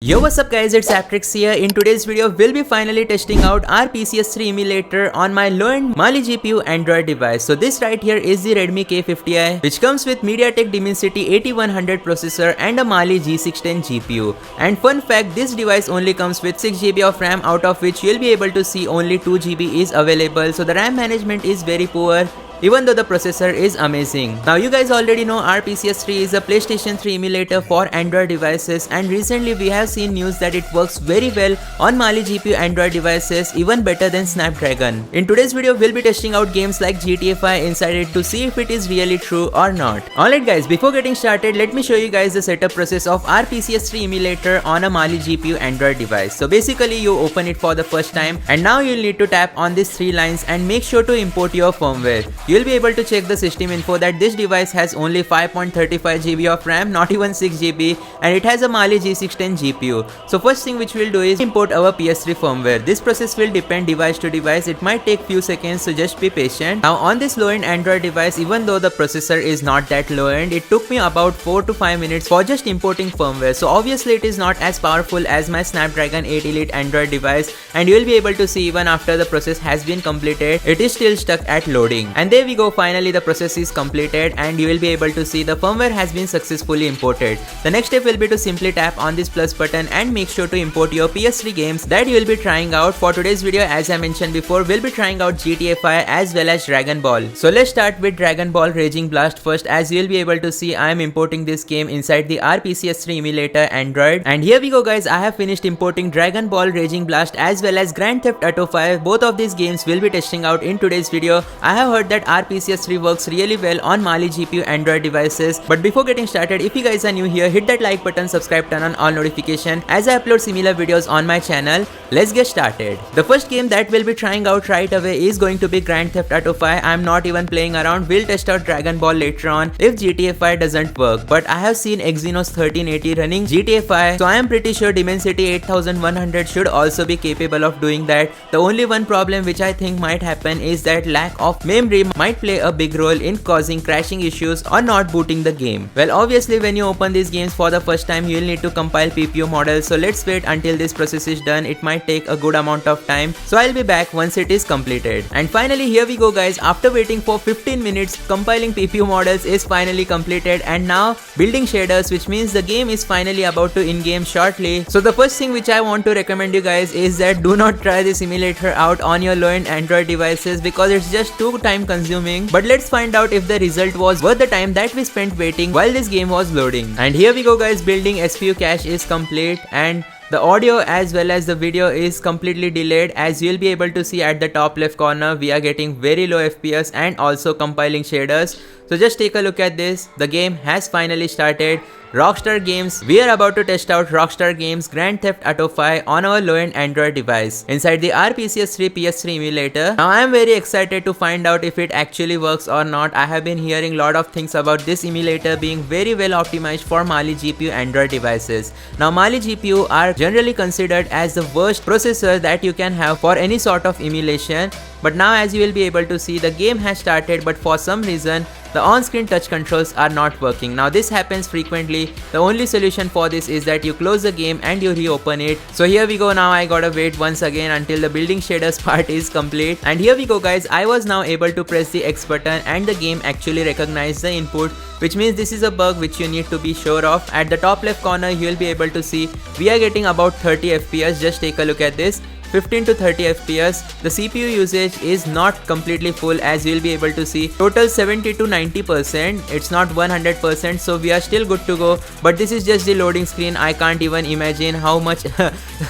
Yo, what's up guys, it's ApTreX here. In today's video, we'll be finally testing out RPCS3 Emulator on my low-end Mali GPU Android device. So this right here is the Redmi K50i, which comes with MediaTek Dimensity 8100 processor and a Mali G610 GPU. And fun fact, this device only comes with 6GB of RAM, out of which you'll be able to see only 2GB is available. So the RAM management is very poor, even though the processor is amazing. Now you guys already know RPCS3 is a PlayStation 3 emulator for Android devices, and recently we have seen news that it works very well on Mali GPU Android devices, even better than Snapdragon. In today's video, we'll be testing out games like GTA 5 inside it to see if it is really true or not. Alright guys, before getting started, let me show you guys the setup process of RPCS3 emulator on a Mali GPU Android device. So basically you open it for the first time, and now you'll need to tap on these three lines and make sure to import your firmware. You'll be able to check the system info that this device has only 5.35GB of RAM, not even 6GB, and it has a Mali G610 GPU. So first thing which we'll do is import our PS3 firmware. This process will depend device to device. It might take few seconds, so just be patient. Now on this low-end Android device, even though the processor is not that low-end, it took me about 4 to 5 minutes for just importing firmware. So obviously it is not as powerful as my Snapdragon 8 Elite Android device, and you will be able to see even after the process has been completed, it is still stuck at loading. And there we go, finally the process is completed and you will be able to see the firmware has been successfully imported. The next step will be to simply tap on this plus button and make sure to import your PS3 games that you will be trying out. For today's video, as I mentioned before, we'll be trying out GTA 5 as well as Dragon Ball. So let's start with Dragon Ball Raging Blast first. As you will be able to see, I am importing this game inside the RPCS3 Emulator Android. And here we go guys, I have finished importing Dragon Ball Raging Blast as well as Grand Theft Auto 5. Both of these games will be testing out in today's video. I have heard that RPCS3 works really well on Mali GPU Android devices. But before getting started, if you guys are new here, hit that like button, subscribe, turn on all notification as I upload similar videos on my channel. Let's get started. The first game that we'll be trying out right away is going to be Grand Theft Auto 5. I'm not even playing around. We'll test out Dragon Ball later on if GTA 5 doesn't work. But I have seen Exynos 1380 running GTA 5, so I am pretty sure Dimensity 8100 should also be capable of doing that. The only one problem which I think might happen is that lack of memory might play a big role in causing crashing issues or not booting the game. Well, obviously when you open these games for the first time, you'll need to compile PPU models, so let's wait until this process is done. It might take a good amount of time, so I'll be back once it is completed. And finally here we go guys, after waiting for 15 minutes, compiling PPU models is finally completed, and now building shaders, which means the game is finally about to in-game shortly. So the first thing which I want to recommend you guys is that do not try this emulator out on your low-end Android devices because it's just too time consuming. But let's find out if the result was worth the time that we spent waiting while this game was loading. And here we go guys, building SPU cache is complete, and the audio as well as the video is completely delayed. As you'll be able to see at the top left corner, we are getting very low FPS and also compiling shaders. So just take a look at this. The game has finally started. Rockstar Games, we are about to test out Rockstar Games Grand Theft Auto 5 on our low-end Android device inside the RPCS3 PS3 emulator. Now I am very excited to find out if it actually works or not. I have been hearing a lot of things about this emulator being very well optimized for Mali GPU Android devices. Now Mali GPU are generally considered as the worst processor that you can have for any sort of emulation. But now as you will be able to see, the game has started, but for some reason the on-screen touch controls are not working. Now this happens frequently. The only solution for this is that you close the game and you reopen it. So here we go. Now I gotta wait once again until the building shaders part is complete. And here we go guys, I was now able to press the X button and the game actually recognized the input, which means this is a bug which you need to be sure of. At the top left corner you will be able to see we are getting about 30 FPS. Just take a look at this. 15 to 30 FPS. The CPU usage is not completely full, as you will be able to see. Total 70 to 90%. It's not 100%, so we are still good to go. But this is just the loading screen. I can't even imagine how much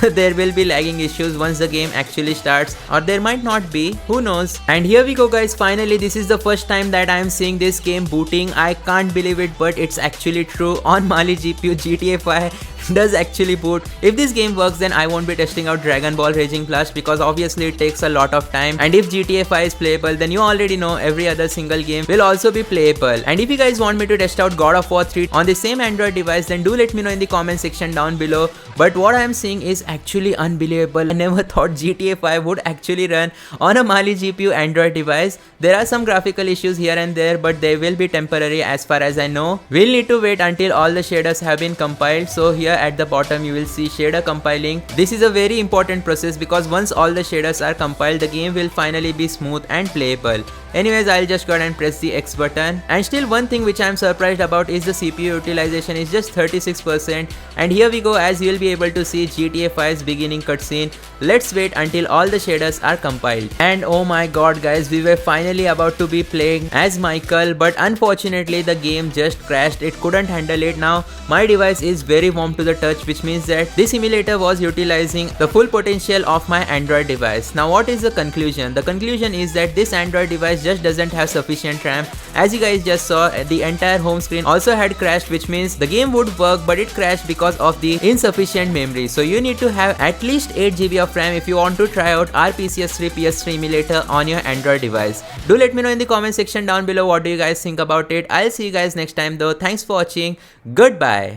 there will be lagging issues once the game actually starts, or there might not be, who knows. And here we go guys, finally this is the first time that I am seeing this game booting. I can't believe it, but it's actually true. On Mali GPU, GTA 5 does actually boot. If this game works, then I won't be testing out Dragon Ball Raging Blast because obviously it takes a lot of time. And if GTA 5 is playable, then you already know every other single game will also be playable. And if you guys want me to test out God of War 3 on the same Android device, then do let me know in the comment section down below. But what I am seeing is actually unbelievable. I never thought GTA 5 would actually run on a Mali GPU Android device. There are some graphical issues here and there, but they will be temporary as far as I know. We'll need to wait until all the shaders have been compiled. So here here at the bottom you will see shader compiling. This is a very important process because once all the shaders are compiled, the game will finally be smooth and playable. Anyways, I'll just go ahead and press the X button. And still one thing which I'm surprised about is the CPU utilization is just 36%. And here we go, as you will be able to see GTA 5's beginning cutscene. Let's wait until all the shaders are compiled. And oh my god guys, we were finally about to be playing as Michael, but unfortunately the game just crashed. It couldn't handle it. Now my device is very warm to the touch, which means that this emulator was utilizing the full potential of my Android device. Now what is the conclusion? The conclusion is that this Android device just doesn't have sufficient RAM. As you guys just saw, the entire home screen also had crashed, which means the game would work but it crashed because of the insufficient memory. So you need to have at least 8 GB of RAM if you want to try out RPCS3 PS3 emulator on your Android device. Do let me know in the comment section down below what do you guys think about it. I'll see you guys next time though. Thanks for watching. Goodbye.